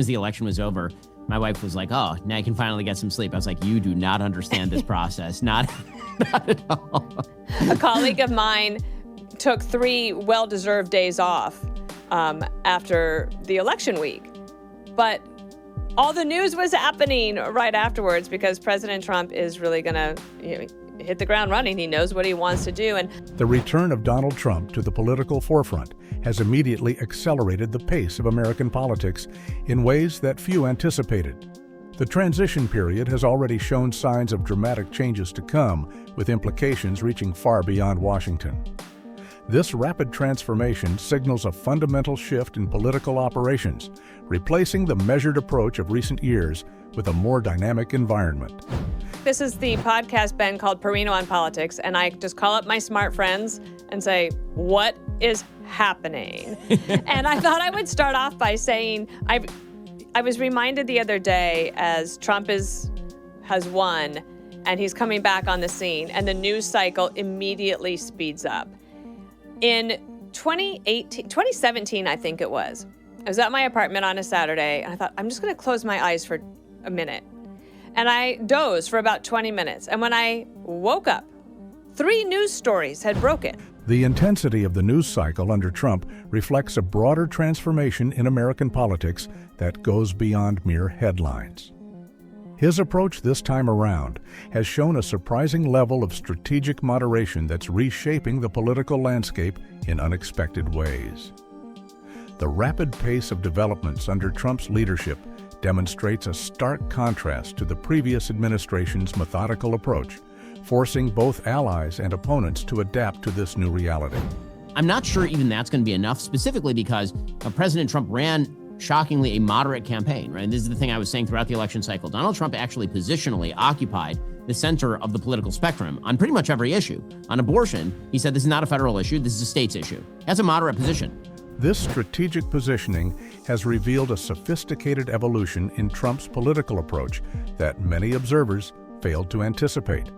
As the election was over, my wife was like, oh, now I can finally get some sleep. I was like, you do not understand this process. Not at all. A colleague of mine took 3 well-deserved days off after the election week. But all the news was happening right afterwards because President Trump is really going to hit the ground running. He knows what he wants to do. And the return of Donald Trump to the political forefront has immediately accelerated the pace of American politics in ways that few anticipated. The transition period has already shown signs of dramatic changes to come, with implications reaching far beyond Washington. This rapid transformation signals a fundamental shift in political operations, replacing the measured approach of recent years with a more dynamic environment. This is the podcast, Ben, called Perino on Politics, and I just call up my smart friends and say, what is happening? And I thought I would start off by saying, I was reminded the other day as Trump has won and he's coming back on the scene, and the news cycle immediately speeds up. In 2017, I think it was, I was at my apartment on a Saturday, and I thought, I'm just going to close my eyes for a minute. And I dozed for about 20 minutes. And when I woke up, 3 news stories had broken. The intensity of the news cycle under Trump reflects a broader transformation in American politics that goes beyond mere headlines. His approach this time around has shown a surprising level of strategic moderation that's reshaping the political landscape in unexpected ways. The rapid pace of developments under Trump's leadership demonstrates a stark contrast to the previous administration's methodical approach, forcing both allies and opponents to adapt to this new reality. I'm not sure even that's going to be enough, specifically because President Trump ran shockingly a moderate campaign, right? And this is the thing I was saying throughout the election cycle. Donald Trump actually positionally occupied the center of the political spectrum on pretty much every issue. On abortion, he said this is not a federal issue, this is a state's issue. That's a moderate position. This strategic positioning has revealed a sophisticated evolution in Trump's political approach that many observers failed to anticipate.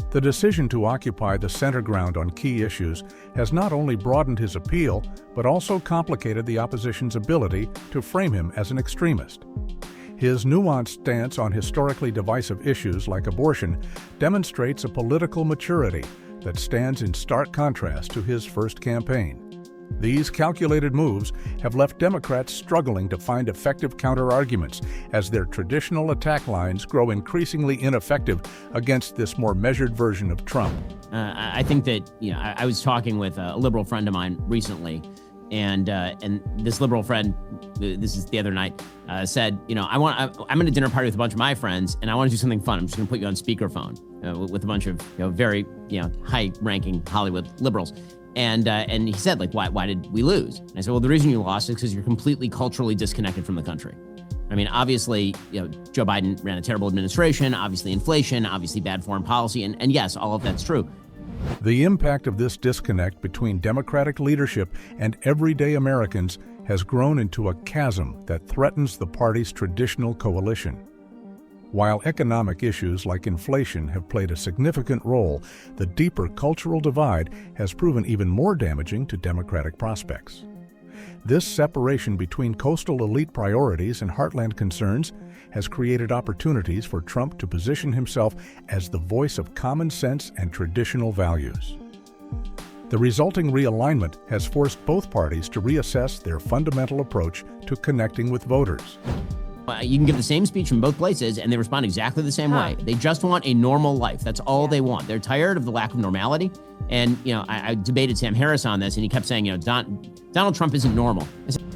The decision to occupy the center ground on key issues has not only broadened his appeal, but also complicated the opposition's ability to frame him as an extremist. His nuanced stance on historically divisive issues like abortion demonstrates a political maturity that stands in stark contrast to his first campaign. These calculated moves have left Democrats struggling to find effective counter-arguments as their traditional attack lines grow increasingly ineffective against this more measured version of Trump. I think that, I was talking with a liberal friend of mine recently, and this liberal friend, this is the other night, said, I'm at a dinner party with a bunch of my friends, and I want to do something fun. I'm just going to put you on speakerphone with a bunch of very high-ranking Hollywood liberals. And he said, why did we lose? And I said, well, the reason you lost is because you're completely culturally disconnected from the country. I mean, obviously, Joe Biden ran a terrible administration, obviously inflation, obviously bad foreign policy, and yes, all of that's true. The impact of this disconnect between Democratic leadership and everyday Americans has grown into a chasm that threatens the party's traditional coalition. While economic issues like inflation have played a significant role, the deeper cultural divide has proven even more damaging to Democratic prospects. This separation between coastal elite priorities and heartland concerns has created opportunities for Trump to position himself as the voice of common sense and traditional values. The resulting realignment has forced both parties to reassess their fundamental approach to connecting with voters. You can give the same speech from both places, and they respond exactly the same way. They just want a normal life. That's all they want. They're tired of the lack of normality. And, I debated Sam Harris on this, and he kept saying, Donald Trump isn't normal.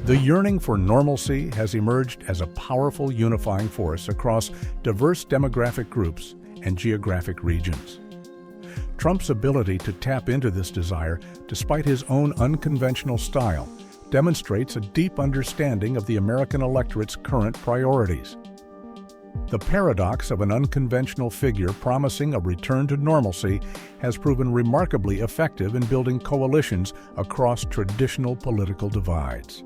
The yearning for normalcy has emerged as a powerful unifying force across diverse demographic groups and geographic regions. Trump's ability to tap into this desire, despite his own unconventional style, demonstrates a deep understanding of the American electorate's current priorities. The paradox of an unconventional figure promising a return to normalcy has proven remarkably effective in building coalitions across traditional political divides.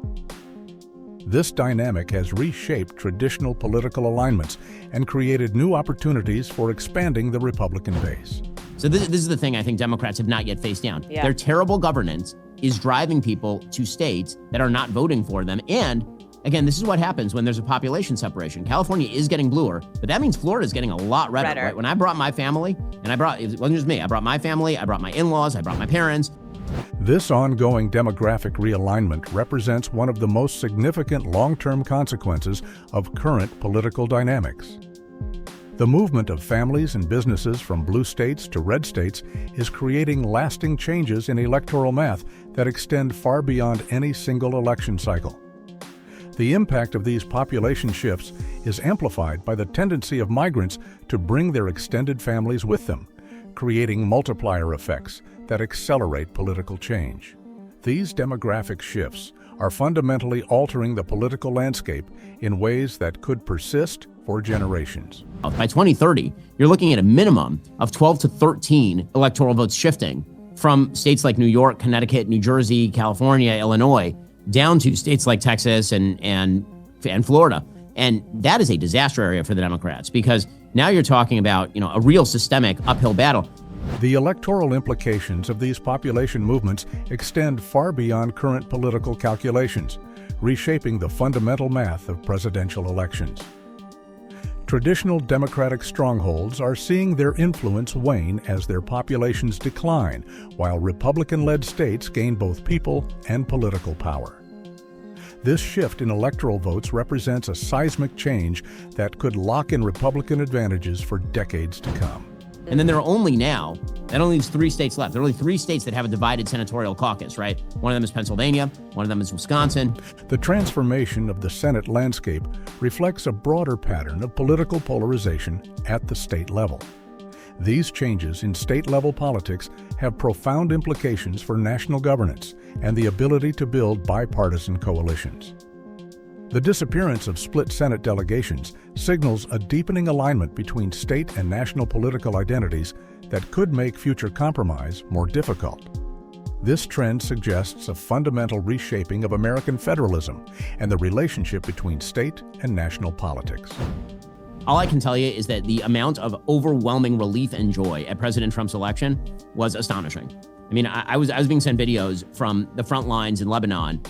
This dynamic has reshaped traditional political alignments and created new opportunities for expanding the Republican base. So this is the thing I think Democrats have not yet faced down. Yeah. Their terrible governance is driving people to states that are not voting for them, and Again, this is what happens when there's a population separation. California is getting bluer, but that means Florida is getting a lot redder. Right? When I brought my family, and it wasn't just me, I brought my family, I brought my in-laws, I brought my parents. This ongoing demographic realignment represents one of the most significant long-term consequences of current political dynamics. The movement of families and businesses from blue states to red states is creating lasting changes in electoral math that extend far beyond any single election cycle. The impact of these population shifts is amplified by the tendency of migrants to bring their extended families with them, creating multiplier effects that accelerate political change. These demographic shifts are fundamentally altering the political landscape in ways that could persist for generations. By 2030, you're looking at a minimum of 12 to 13 electoral votes shifting from states like New York, Connecticut, New Jersey, California, Illinois, down to states like Texas and Florida. And that is a disaster area for the Democrats, because now you're talking about, a real systemic uphill battle. The electoral implications of these population movements extend far beyond current political calculations, reshaping the fundamental math of presidential elections. Traditional Democratic strongholds are seeing their influence wane as their populations decline, while Republican-led states gain both people and political power. This shift in electoral votes represents a seismic change that could lock in Republican advantages for decades to come. And then there are only leaves 3 states left. There are only 3 states that have a divided senatorial caucus, right? One of them is Pennsylvania, one of them is Wisconsin. The transformation of the Senate landscape reflects a broader pattern of political polarization at the state level. These changes in state-level politics have profound implications for national governance and the ability to build bipartisan coalitions. The disappearance of split Senate delegations signals a deepening alignment between state and national political identities that could make future compromise more difficult. This trend suggests a fundamental reshaping of American federalism and the relationship between state and national politics. All I can tell you is that the amount of overwhelming relief and joy at President Trump's election was astonishing. I mean, I was being sent videos from the front lines in Lebanon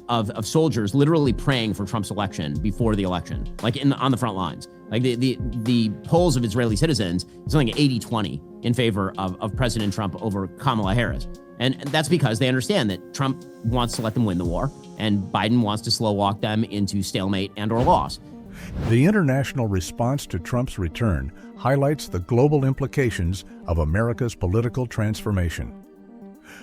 of soldiers literally praying for Trump's election before the election, like on the front lines. Like the polls of Israeli citizens is something 80-20 in favor of President Trump over Kamala Harris. And that's because they understand that Trump wants to let them win the war, and Biden wants to slow walk them into stalemate and or loss. The international response to Trump's return highlights the global implications of America's political transformation.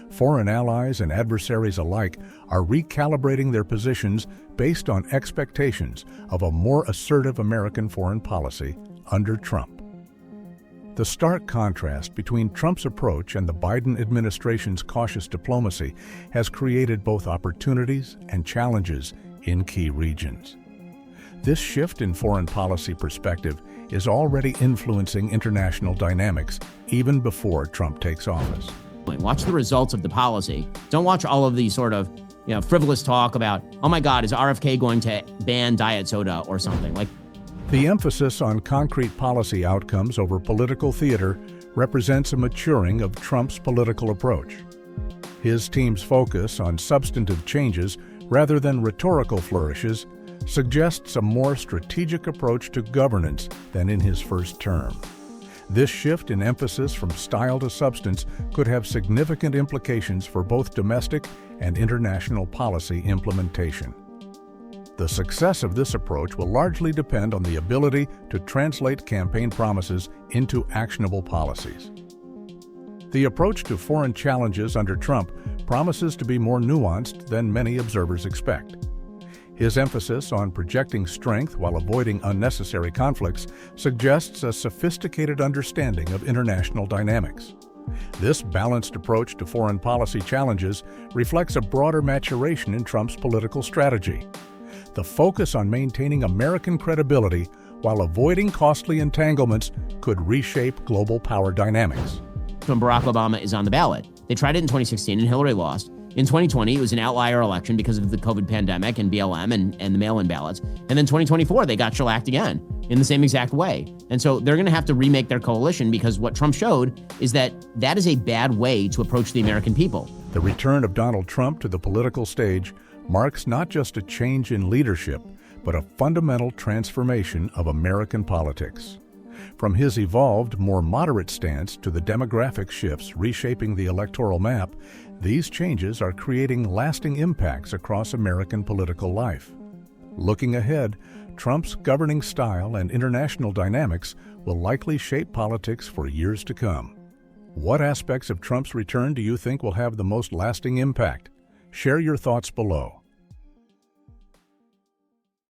Foreign allies and adversaries alike are recalibrating their positions based on expectations of a more assertive American foreign policy under Trump. The stark contrast between Trump's approach and the Biden administration's cautious diplomacy has created both opportunities and challenges in key regions. This shift in foreign policy perspective is already influencing international dynamics even before Trump takes office. Watch the results of the policy. Don't watch all of the sort of frivolous talk about, oh my God, is RFK going to ban diet soda or something? Like, the emphasis on concrete policy outcomes over political theater represents a maturing of Trump's political approach. His team's focus on substantive changes rather than rhetorical flourishes suggests a more strategic approach to governance than in his first term. This shift in emphasis from style to substance could have significant implications for both domestic and international policy implementation. The success of this approach will largely depend on the ability to translate campaign promises into actionable policies. The approach to foreign challenges under Trump promises to be more nuanced than many observers expect. His emphasis on projecting strength while avoiding unnecessary conflicts suggests a sophisticated understanding of international dynamics. This balanced approach to foreign policy challenges reflects a broader maturation in Trump's political strategy. The focus on maintaining American credibility while avoiding costly entanglements could reshape global power dynamics. When Barack Obama is on the ballot, they tried it in 2016 and Hillary lost. In 2020, it was an outlier election because of the COVID pandemic and BLM and the mail-in ballots. And then 2024, they got shellacked again in the same exact way. And so they're going to have to remake their coalition, because what Trump showed is that is a bad way to approach the American people. The return of Donald Trump to the political stage marks not just a change in leadership, but a fundamental transformation of American politics. From his evolved, more moderate stance to the demographic shifts reshaping the electoral map, these changes are creating lasting impacts across American political life. Looking ahead, Trump's governing style and international dynamics will likely shape politics for years to come. What aspects of Trump's return do you think will have the most lasting impact? Share your thoughts below.